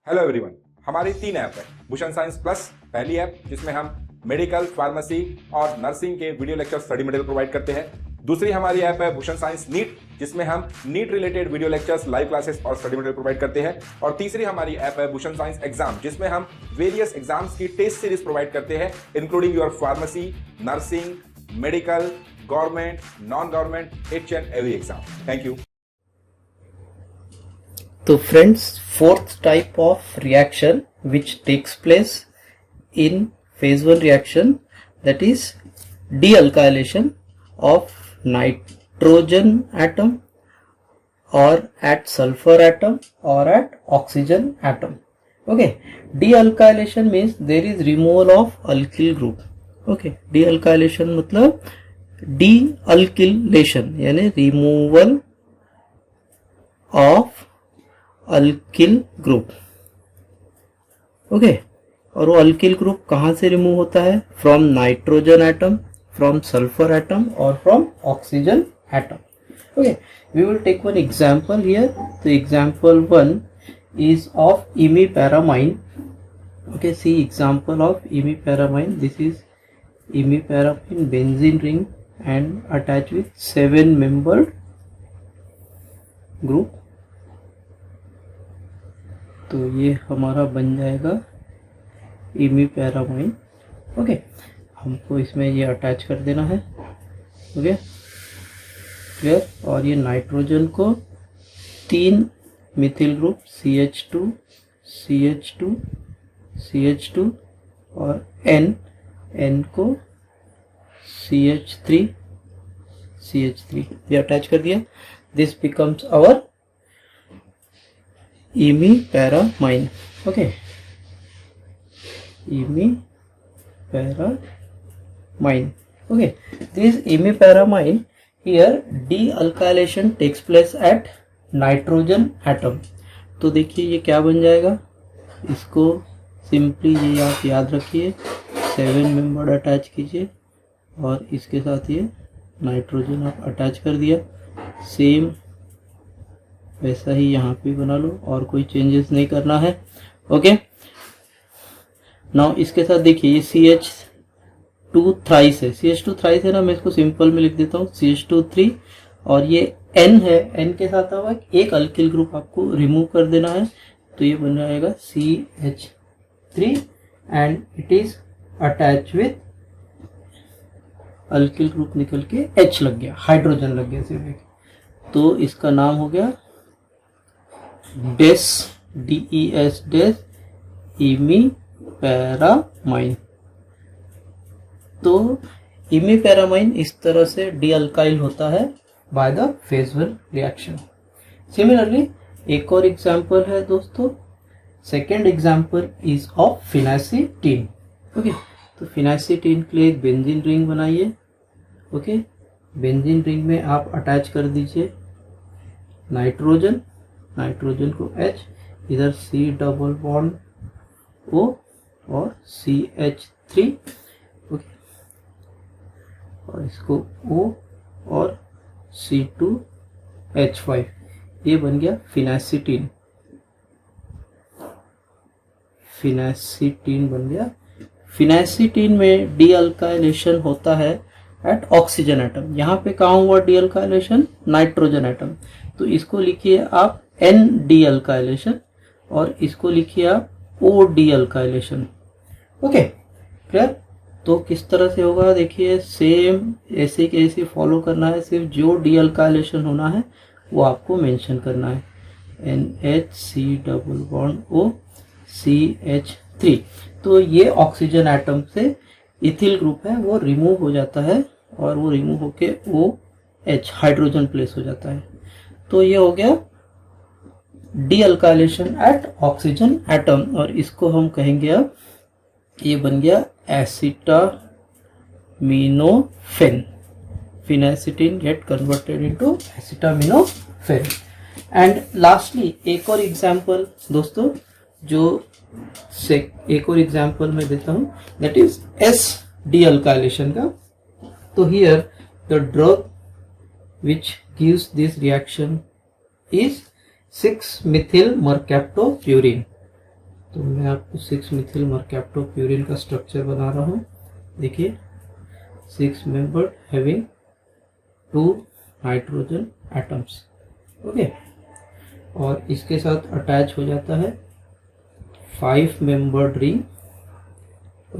Hello everyone, हमारी 3 app है। Bhushan science plus पहली ऐप जिसमें हम मेडिकल, फार्मेसी और नर्सिंग के video lecture study material provide करते हैं। दूसरी हमारी ऐप है भूषण साइंस नीट, जिसमें हम NEET related video lectures, live classes और स्टडी मटेरियल प्रोवाइड करते हैं। और तीसरी हमारी ऐप है भूषण साइंस एग्जाम, जिसमें हम वेरियस एग्जाम्स की टेस्ट सीरीज प्रोवाइड करते हैं, including your pharmacy, nursing, medical, government, non government, each and every exam. Thank you. तो friends, fourth type of reaction which takes place in phase 1 reaction, that is dealkylation of nitrogen atom or at sulfur atom or at oxygen atom. Okay, dealkylation means there is removal of alkyl group. Okay, dealkylation मतलब dealkylation यानी removal of alkyl group. Okay, और वो alkyl group कहाँ से remove होता है? From nitrogen atom, from sulphur atom और from oxygen atom. Okay, we will take one example here. तो example 1 is of imipramine. Okay, see example of imipramine. This is imipramine benzene ring and attach with 7 membered group. तो ये हमारा बन जाएगा इमीपैरामाइन। Okay, हमको इसमें ये अटैच कर देना है। Okay, clear. और ये नाइट्रोजन को 3 methyl group CH2 CH2 CH2 और N को CH3 CH3 ये अटैच कर दिया। This becomes our imipramine. Okay, imipramine. Okay, this imipramine here dealkylation takes place at nitrogen atom। तो देखिए ये क्या बन जाएगा, इसको सिंपली ये आप याद रखिए, 7 मेंबर अटैच कीजिए और इसके साथ ये नाइट्रोजन आप अटैच कर दिया। सेम वैसा ही यहाँ पे बना लो और कोई चेंजेस नहीं करना है। ओके, नाउ इसके साथ देखिए ये CH2 थ्राइस है। CH2 थ्राइस है ना, मैं इसको सिंपल में लिख देता हूँ CH2 3। और ये N है, N के साथ हुआ एक अल्किल ग्रुप आपको रिमूव कर देना है। तो ये बन जाएगा CH3 and it is attach with alkyl group निकल के H लग गया, हाइड्रोजन लग गया सिर्फ एक। तो इसका नाम हो गया DES इमीपैरामाइन। तो इमीपैरामाइन इस तरह से डीअल्काइल होता है by the phase 1 reaction. Similarly एक और एग्जांपल है दोस्तों, second example is of phenacetin. Okay, तो फिनाइसिटीन के लिए एक बेंजीन रिंग बनाइए। ओके, बेंजीन रिंग में आप अटैच कर दीजिए नाइट्रोजन को H, इधर C डबल बॉन्ड O और CH3। ओके, और इसको O और C2H5, ये बन गया फिनाइसिटीन। फिनाइसिटीन बन गया। फिनाइसिटीन में डीअल्काइलेशन होता है एट ऑक्सीजन एटम। यहाँ पे कहाँ हुआ डीअल्काइलेशन? Nitrogen atom. तो इसको लिखिए आप N डीअल्काइलेशन और इसको लिखिए आप O डीअल्काइलेशन। Okay, clear. तो किस तरह से होगा देखिए, सेम ऐसे के ऐसे फॉलो करना है, सिर्फ जो डीअल्काइलेशन होना है वो आपको मेंशन करना है। NHC double bond O CH3। तो ये ऑक्सीजन एटम से इथिल ग्रुप है वो रिमूव हो जाता है और वो रिमूव होके OH हाइड्रोजन प्लेस हो जाता है। तो ये हो गया डीअल्काइलेशन एट ऑक्सीजन एटम। और इसको हम कहेंगे अब, ये बन गया acetaminophen. Phenacetin get converted into acetaminophen. And lastly एक और एग्जांपल दोस्तों, जो एक और एग्जांपल मैं देता हूं, दैट इज S डीअल्काइलेशन का। तो here the drug which gives this reaction is 6-methyl mercaptopurine. तो मैं आपको 6 मिथिल मरकैप्टोप्यूरिन का स्ट्रक्चर बना रहा हूँ। देखिए 6 membered having 2 nitrogen atoms. Okay, और इसके साथ अटैच हो जाता है 5 membered ring,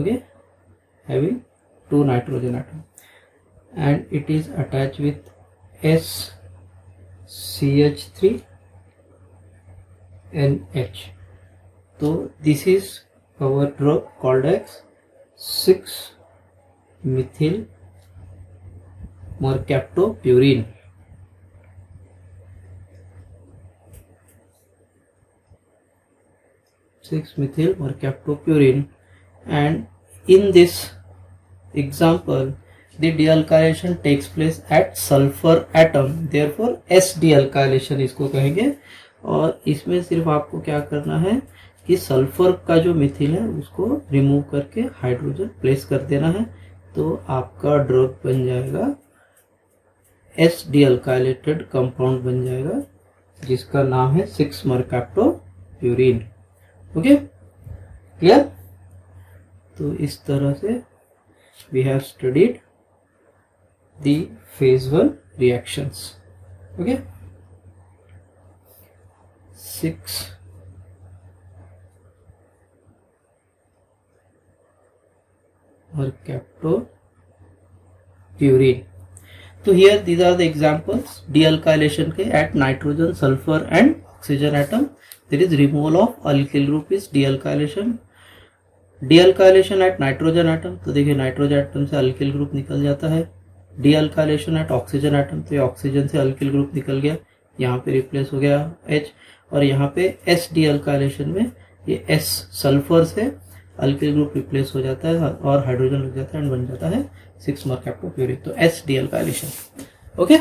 okay, having 2 nitrogen atom, and it is attached with SCH3 NH. So this is our drug called as 6 methyl mercaptopurine. And in this example the dealkylation takes place at sulfur atom, therefore S dealkylation इसको कहेंगे। और इसमें सिर्फ आपको क्या करना है कि सल्फर का जो मिथिल है उसको रिमूव करके हाइड्रोजन प्लेस कर देना है, तो आपका ड्रग बन जाएगा S dealkylated कंपाउंड बन जाएगा जिसका नाम है 6 mercaptopurine। Okay, clear? तो इस तरह से we have studied the phase 1 reactions. Okay, 6 mercaptopurine. So here these are the examples dealkylation के at nitrogen, sulfur and oxygen atom. There is removal of alkyl group is dealkylation. Dealkylation at nitrogen atom, तो देखिए nitrogen atom से alkyl group निकल जाता है। डीअल्काइलेशन eight oxygen atom, तो ये oxygen से अल्किल ग्रुप निकल गया, यहाँ पे रिप्लेस हो गया H, और यहाँ पे एस डीअल्काइलेशन में ये एस सल्फर से अल्किल ग्रुप रिप्लेस हो जाता है और हाइड्रोजन लग जाता है एंड बन जाता है 6 mercaptopurine, तो एस डीअल्काइलेशन। ओके,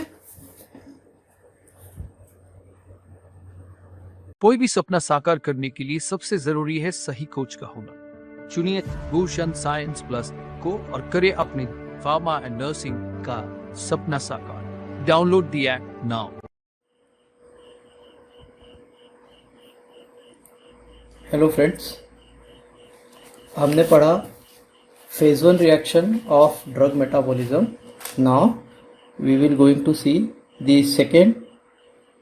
कोई भी सपना साकार करने के लिए सबसे जरूरी है सही कोच का होना। चुनिए भूषण साइंस प्लस को और करें अपने फार्मा एंड नर्सिंग का सपना साकार। Download the app now. Hello friends, हमने पढ़ा phase 1 reaction of drug metabolism. Now we will going to see the second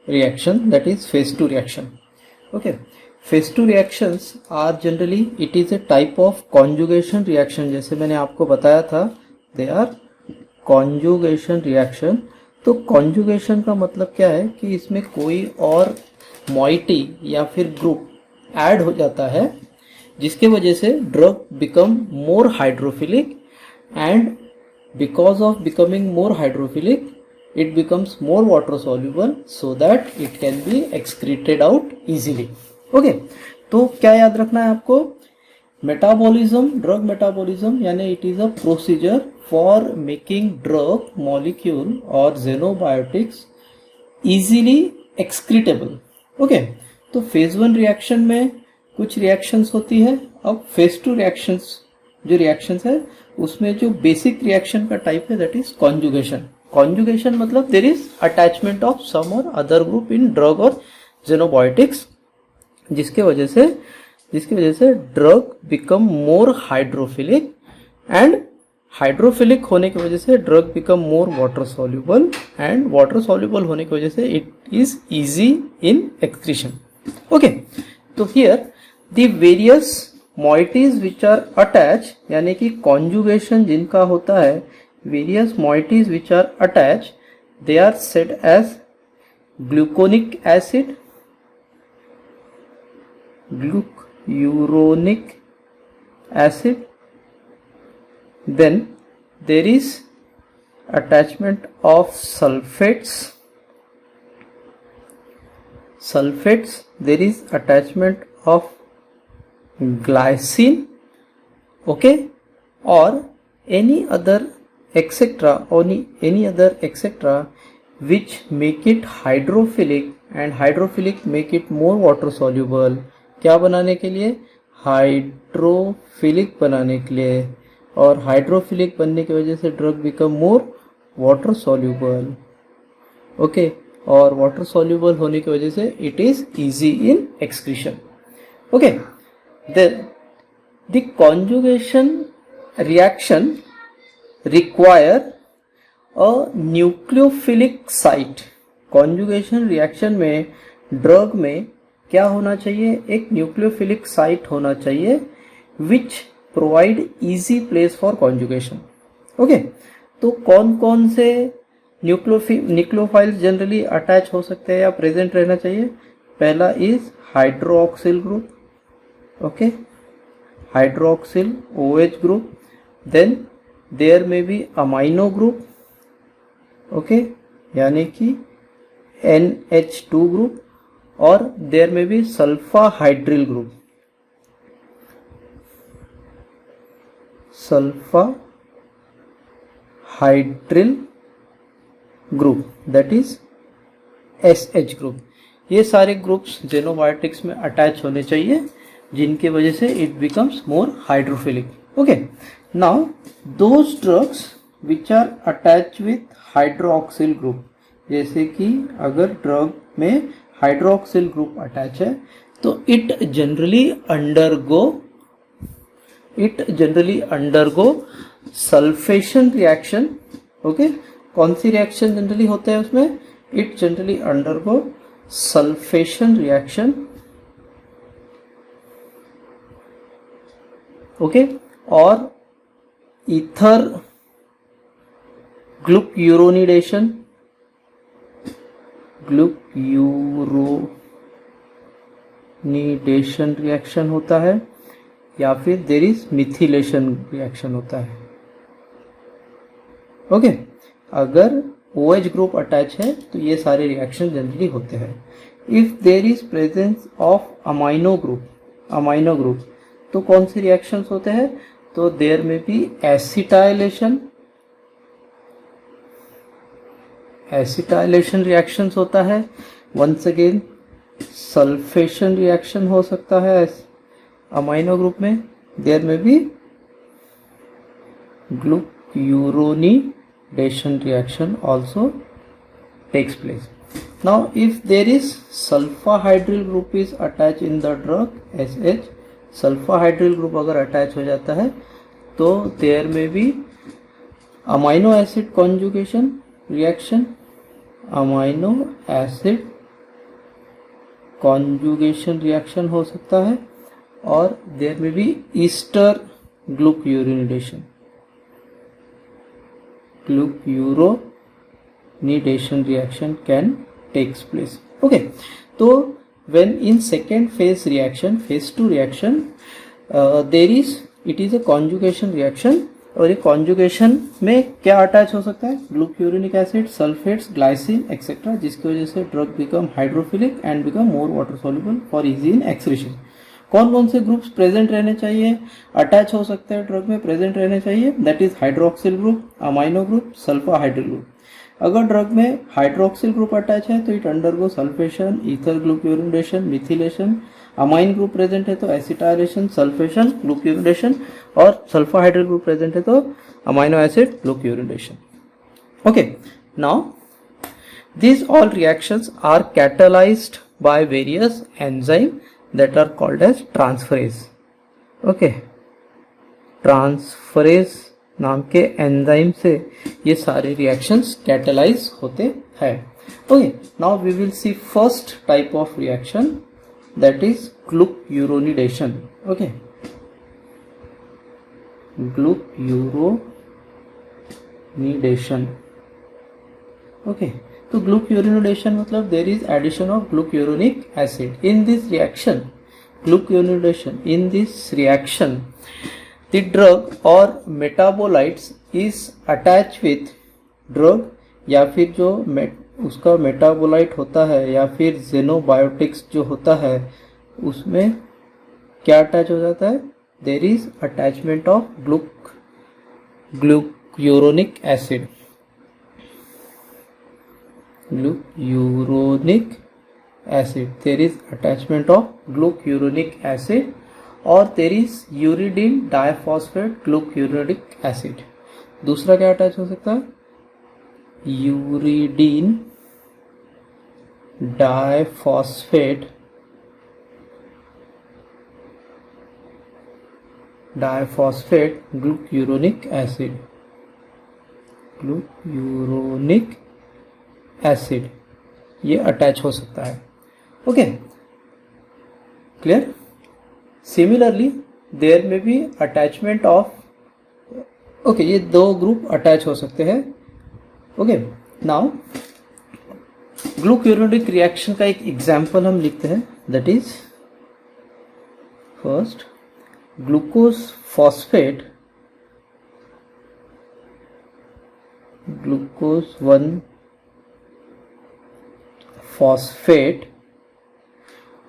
reaction, that is phase 2 reaction. Okay, phase 2 reactions are generally it is a type of conjugation reaction, जैसे मैंने आपको बताया था they are conjugation reaction। तो conjugation का मतलब क्या है कि इसमें कोई और moiety या फिर ग्रुप ऐड हो जाता है जिसके वजह से drug become more hydrophilic, and because of becoming more hydrophilic it becomes more water soluble so that it can be excreted out easily। Okay, तो क्या याद रखना है आपको? मेटाबॉलिज्म, ड्रग मेटाबॉलिज्म यानी it is a procedure for making drug molecule और जेनोबायोटिक्स easily एक्सक्रीटेबल। Okay, तो phase 1 reaction में कुछ रिएक्शंस होती है। अब फेज 2 रिएक्शंस जो रिएक्शंस है उसमें जो बेसिक रिएक्शन का टाइप है दैट इज कॉन्जुगेशन। कॉन्जुगेशन मतलब there is attachment of some और अदर ग्रुप इन ड्रग और जेनोबायोटिक्स, जिसके वजह से drug become more hydrophilic, and hydrophilic होने की वजह से drug become more water soluble, and water soluble होने की वजह से it is easy in excretion. Okay, तो here the various moieties which are attached, यानी कि कॉन्जुगेशन जिनका होता है, various moieties which are attached, they are said as gluconic acid, glucuronic acid, then there is attachment of sulfates, there is attachment of glycine, okay, or any other etc which make it hydrophilic, and hydrophilic make it more water soluble। क्या बनाने के लिए? Hydrophilic बनाने के लिए, और hydrophilic बनने की वजह से drug become more water soluble. Okay, और वाटर सॉल्युबल होने की वजह से it is easy in excretion. Okay, then the conjugation reaction require a nucleophilic site. conjugation reaction में ड्रग में क्या होना चाहिए, एक न्यूक्लियोफिलिक साइट होना चाहिए which provide easy place for conjugation. Okay, तो कौन कौन से न्यूक्लियोफाइल्स जनरली अटैच हो सकते हैं या प्रेजेंट रहना चाहिए. पहला is hydroxyl group. Okay, hydroxyl OH group. Then there may be amino group. Okay, यानी कि NH2 ग्रुप. और there may be sulfhydryl group. Sulfhydryl group that is SH group. ये सारे ग्रुप्स जेनोबायोटिक्स में attach होने चाहिए जिनकी वजह से it becomes more hydrophilic. Okay, now those drugs which are attach with hydroxyl group, जैसे कि अगर ड्रग में हाइड्रोक्सिल ग्रुप अटैच है तो it generally undergo sulfation reaction. Okay, कौन सी रिएक्शन जनरली होते हैं उसमें, it generally undergo sulfation reaction. Okay, और ईथर ग्लूक्यूरोनिडेशन रिएक्शन होता है, या फिर देर इज मिथिलेशन रिएक्शन होता है. ओके, अगर OH ग्रुप अटैच है तो ये सारे रिएक्शन जनरली होते हैं. If there is presence of amino group तो कौन से रिएक्शंस होते हैं, तो देयर में भी एसिटाइलेशन रिएक्शंस होता है. वंस अगेन सल्फेशन रिएक्शन हो सकता है अमाइनो ग्रुप में. देयर में भी ग्लूक्यूरोनिडेशन reaction also takes place. Now if there is sulfa hydryl group is attached in the drug SH, sulfa hydryl group अगर अटैच हो जाता है तो there may be amino acid conjugation reaction हो सकता है, और there may be ester glucuronidation reaction can takes place. Okay, so when in second phase 2 reaction it is a conjugation reaction. और ये conjugation में क्या अटैच हो सकता है, ग्लूक्यूरिनिक एसिड, सल्फेट्स, ग्लाइसिन एक्सेट्रा, जिसकी वजह से drug become hydrophilic and become more water soluble for easy in excretion. कौन कौन से ग्रुप्स प्रेजेंट रहने चाहिए, अटैच हो सकते हैं ड्रग में, प्रेजेंट रहने चाहिए, that is hydroxyl group, amino group, sulfhydryl group. अगर ड्रग में हाइड्रोक्सिल ग्रुप अटैच है तो it undergo sulfation, ether glucuronidation, methylation. Amine group present है तो एसिटाइलेशन, सल्फेशन, ग्लूक्यूरिनेशन, और सल्फा हाइड्रिल ग्रुप प्रेजेंट है तो amino acid glucuronidation. Okay, now these all reactions are catalyzed by various enzymes that are called as transferase. Okay, transferase नाम के enzyme से ये सारे रिएक्शंस कैटलाइज होते हैं. Okay, now we will see first type of reaction that is glucuronidation. Okay, glucuronidation. Okay, तो glucuronidation मतलब there is addition of glucuronic acid in this reaction. Glucuronidation in this reaction the drug or metabolites is attached with drug, या फिर जो उसका metabolite होता है या फिर जेनोबायोटिक्स जो होता है उसमें क्या अटैच हो जाता है, there is attachment of glucuronic acid. There is attachment of glucuronic acid, और there is uridine diphosphate glucuronic acid. दूसरा क्या अटैच हो सकता है, uridine diphosphate diphosphate glucuronic acid, glucuronic acid ये अटैच हो सकता है। Okay, clear. Similarly there may be attachment of, okay, ये दो ग्रुप अटैच हो सकते हैं। ओके, नाउ ग्लूक्यूरोनिक रिएक्शन का एक एग्जाम्पल हम लिखते हैं, that is first glucose phosphate, glucose 1 phosphate,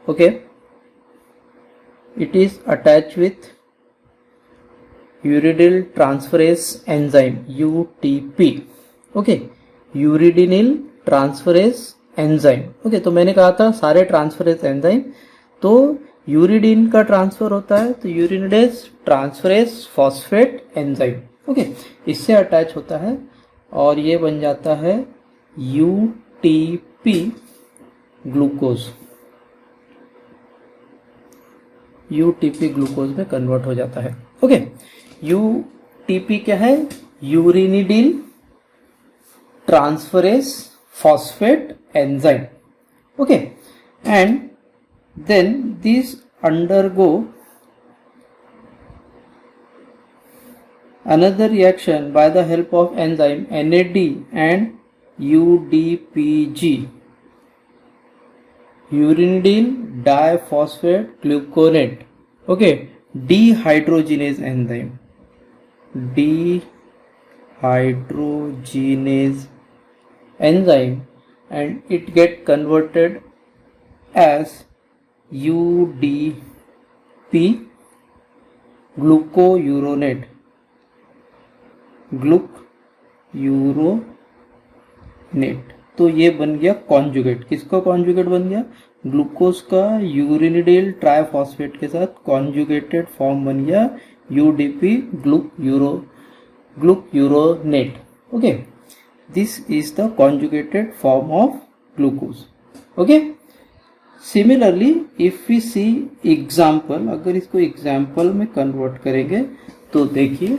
okay, it is attached with uridyl transferase enzyme UTP, okay, uridyl transferase enzyme, okay। तो मैंने कहा था सारे ट्रांसफरेज एंजाइम, तो यूरिडिन का ट्रांसफर होता है तो uridyl transferase phosphate enzyme, okay, इससे अटैच होता है और ये बन जाता है UTP ग्लूकोज, UTP ग्लूकोज में कन्वर्ट हो जाता है। ओके, UTP क्या है? Uridylyl transferase phosphate enzyme, okay, and then this undergo another reaction by the help of enzyme NAD and UDPG, urinidyl diphosphate gluconate, okay, dehydrogenase enzyme, dehydrogenase enzyme, and it get converted as UDP glucouronate, ग्लूक्यूरोनेट। तो ये बन गया conjugate, किसका conjugate बन गया? Glucose का यूरिनिडिल triphosphate के साथ कॉन्जुगेटेड फॉर्म बन गया UDP glucuronate, okay, this is the conjugated form of glucose, okay. Similarly if we see example, अगर इसको एग्जाम्पल में कन्वर्ट करेंगे तो देखिए,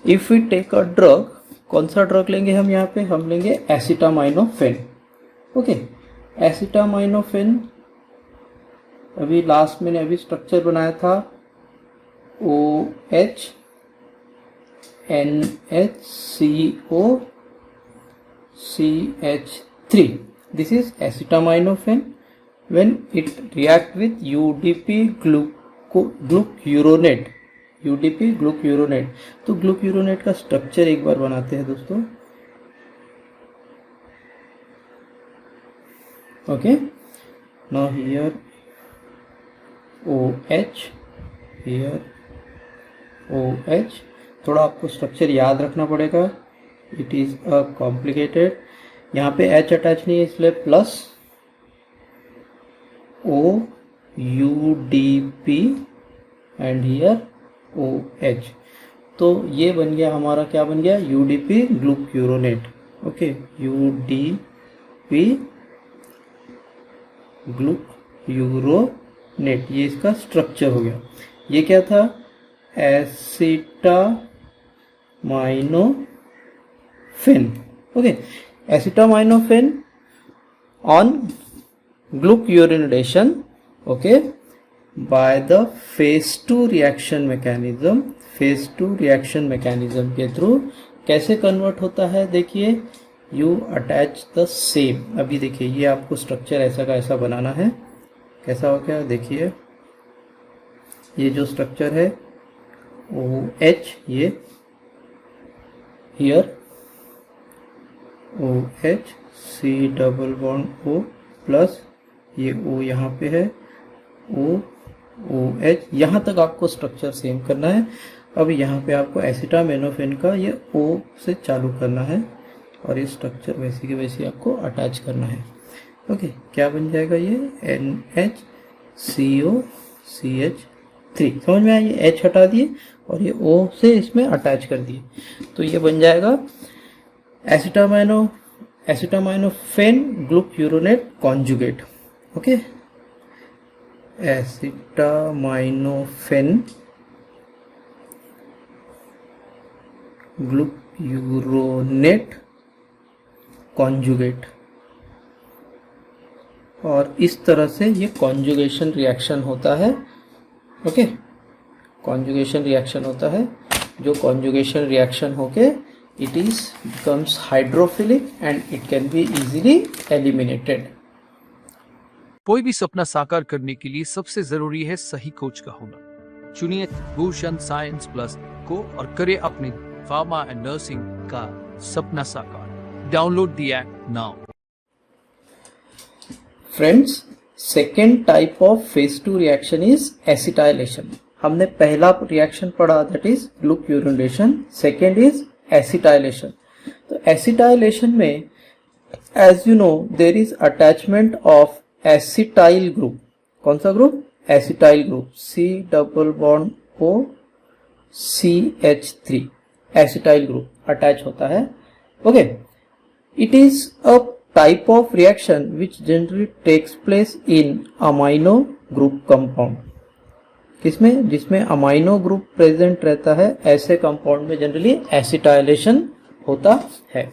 if we take a drug, कौन सा ड्रग लेंगे हम यहाँ पे? हम लेंगे एसिटामाइनोफेन, ओके। एसिटामाइनोफेन अभी लास्ट मैंने अभी स्ट्रक्चर बनाया था OH NHCO CH3, this is acetaminophen. When it react with UDP glucuronate, UDP ग्लूक्यूरोनेट, तो ग्लूक्यूरोनेट का स्ट्रक्चर एक बार बनाते हैं दोस्तों, okay. Now here OH, here OH, थोड़ा आपको स्ट्रक्चर याद रखना पड़ेगा, इट इज अ कॉम्प्लिकेटेड। यहाँ पे H अटैच नहीं है इसलिए plus OUDP and here OH, तो ये बन गया हमारा, क्या बन गया? UDP glucuronate, okay, UDP glucuronate, ये इसका स्ट्रक्चर हो गया। ये क्या था? Acetaminophen, okay, acetaminophen on glucuronidation, okay, by the phase 2 reaction mechanism, phase 2 reaction mechanism के थ्रू कैसे कन्वर्ट होता है? देखिए, you attach the same, अभी देखिए ये आपको स्ट्रक्चर ऐसा का ऐसा बनाना है, कैसा हो गया? देखिए ये जो स्ट्रक्चर है OH, ये here OH C double bond O plus ये O यहाँ पे है OH, यहाँ तक आपको स्ट्रक्चर सेम करना है। अब यहाँ पे आपको एसिटामिनोफेन का ये O से चालू करना है और ये स्ट्रक्चर वैसे की वैसे आपको अटैच करना है, ओके। क्या बन जाएगा? ये NHCOCH3, समझ में आया? ये H हटा दिए और ये O से इसमें अटैच कर दिए, तो ये बन जाएगा एसिटामाइनोफेन ग्लूक्यूरोनेट कॉन्जुगेट, ओके। एसिटामाइनोफेन ग्लूक्यूरोनेट कॉन्जुगेट। और इस तरह से ये कॉन्जुगेशन रिएक्शन होता है। ओके, कॉन्जुगेशन रिएक्शन होता है, जो कॉन्जुगेशन रिएक्शन होके it is becomes hydrophilic and it can be easily eliminated. कोई भी सपना साकार करने के लिए सबसे जरूरी है सही कोच का होना। चुनिए भूषण साइंस प्लस को और करें अपने फार्मा एंड नर्सिंग का सपना साकार। Download the app now. Friends, second type of phase 2 reaction is acetylation. हमने पहला रिएक्शन पढ़ा that is glucuronidation, second is acetylation. तो एसिटाइलेशन में as you know there is attachment of acetyl group. कौन सा group? Acetyl group, C double bond O CH3 acetyl group attach होता है। Okay, it is a type of reaction which generally takes place in amino group compound। किसमें? जिसमें amino group present रहता है, ऐसे compound में जनरली एसिटाइलेशन होता है।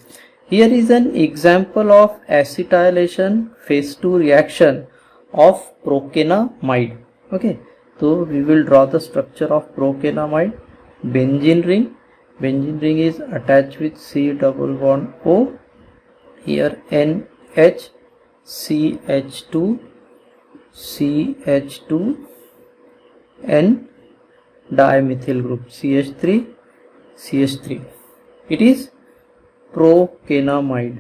Here is an example of acetylation phase 2 reaction of procainamide। Okay, so we will draw the structure of procainamide। Benzene ring, benzene ring is attached with C double bond O। Here NH CH2 CH2 N dimethyl group CH3 CH3। It is procainamide।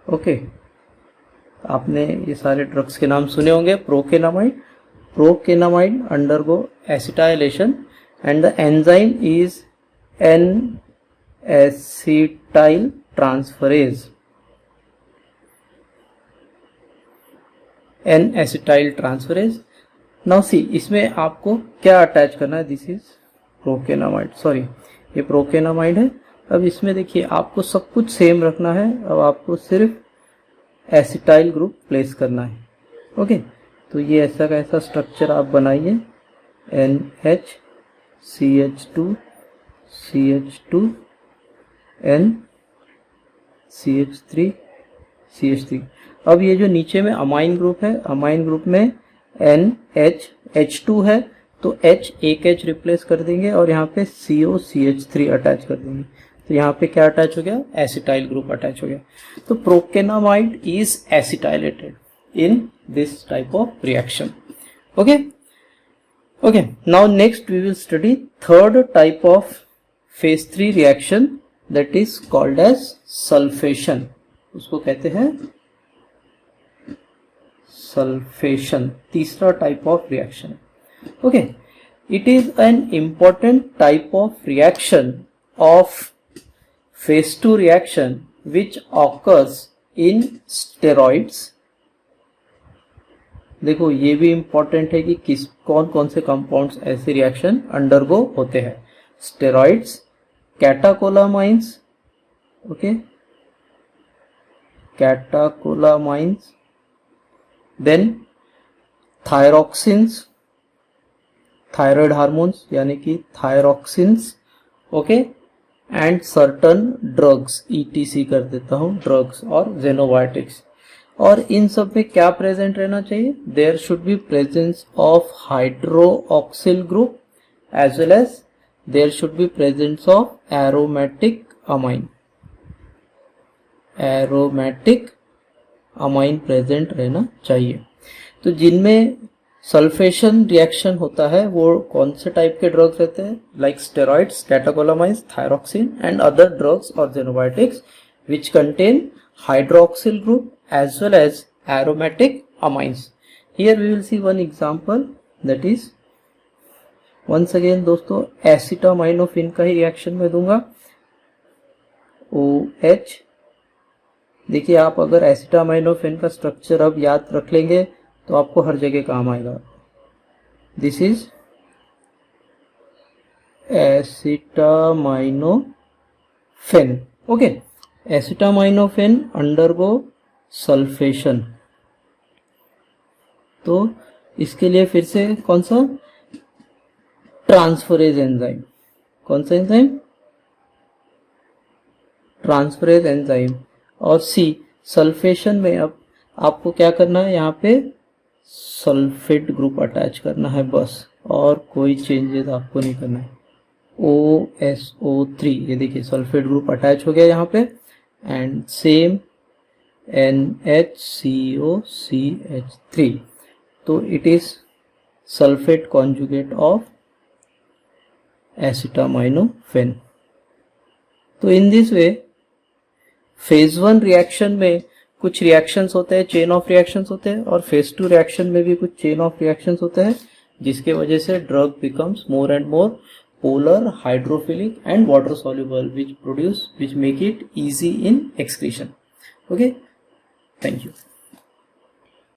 Okay, आपने ये सारे drugs के नाम सुने होंगे। Procainamide undergo acetylation and the enzyme is N-acetyl transferase। N-acetyl transferase। Now see, इसमें आपको क्या अटैच करना है? दिस इज प्रोकेनामाइड, सॉरी ये प्रोकेनामाइड है। अब इसमें देखिए आपको सब कुछ सेम रखना है। अब आपको सिर्फ एसिटाइल ग्रुप प्लेस करना है। ओके, तो ये ऐसा का ऐसा स्ट्रक्चर आप बनाइए। NH CH2 CH2 N CH3 CH3। अब ये जो नीचे में अमाइन ग्रुप है, अमाइन ग्रुप में NH H2 है, तो H एक H रिप्लेस कर देंगे और यहाँ पे CO CH3 अटैच कर देंगे। तो यहाँ पे क्या अटैच हो गया? एसिटाइल ग्रुप अटैच हो गया। तो procainamide is acetylated in this type of reaction. Okay okay, now next we will study third type of phase 3 reaction that is called as sulfation. उसको कहते हैं सल्फेशन, तीसरा type of reaction. Okay, it is an important type of reaction of phase 2 reaction which occurs in steroids। देखो ये भी important है कि किस कौन कौन से कंपाउंड्स ऐसे रिएक्शन अंडरगो होते हैं। Steroids, catecholamines, okay catecholamines, then thyroxines, thyroid hormones यानी कि thyroxines, okay, and certain drugs, ETC कर देता हूँ, ड्रग्स और जेनोबायोटिक्स। और इन सब में क्या प्रेजेंट रहना चाहिए? There should be presence of hydroxyl group as well as there should be presence of aromatic amine. Aromatic amine present रहना चाहिए। तो जिनमें सल्फेशन रिएक्शन होता है वो कौन से टाइप के ड्रग्स रहते हैं? Like steroids, catecholamines, thyroxine and other drugs और xenobiotics which contain hydroxyl group as well as aromatic amines। Here we will see one example that is once again दोस्तों एसिटामाइनोफिन का ही रिएक्शन में दूंगा। OH, देखिए आप अगर एसिटामाइनोफिन का structure अब याद रख लेंगे तो आपको हर जगह काम आएगा। This is acetaminophen. Okay, acetaminophen undergo sulfation. तो इसके लिए फिर से कौन सा ट्रांसफरेज एंजाइम, कौन सा एंजाइम, ट्रांसफरेज एंजाइम। और सी सल्फेशन में अब आपको क्या करना है, यहाँ पे सल्फेट ग्रुप अटैच करना है बस, और कोई चेंजेस आपको नहीं करना है। OSO3 ये देखिए सल्फेट ग्रुप अटैच हो गया यहाँ पे, एंड सेम NHCOCH3, तो it is sulfate conjugate of acetaminophen. तो in this way phase 1 reaction में कुछ रिएक्शंस होते हैं, चेन ऑफ रिएक्शंस होते हैं, और फेज 2 रिएक्शन में भी कुछ चेन ऑफ रिएक्शंस होते हैं, जिसके वजह से drug becomes more and more polar, hydrophilic and water soluble, which make it easy in excretion. Okay, thank you.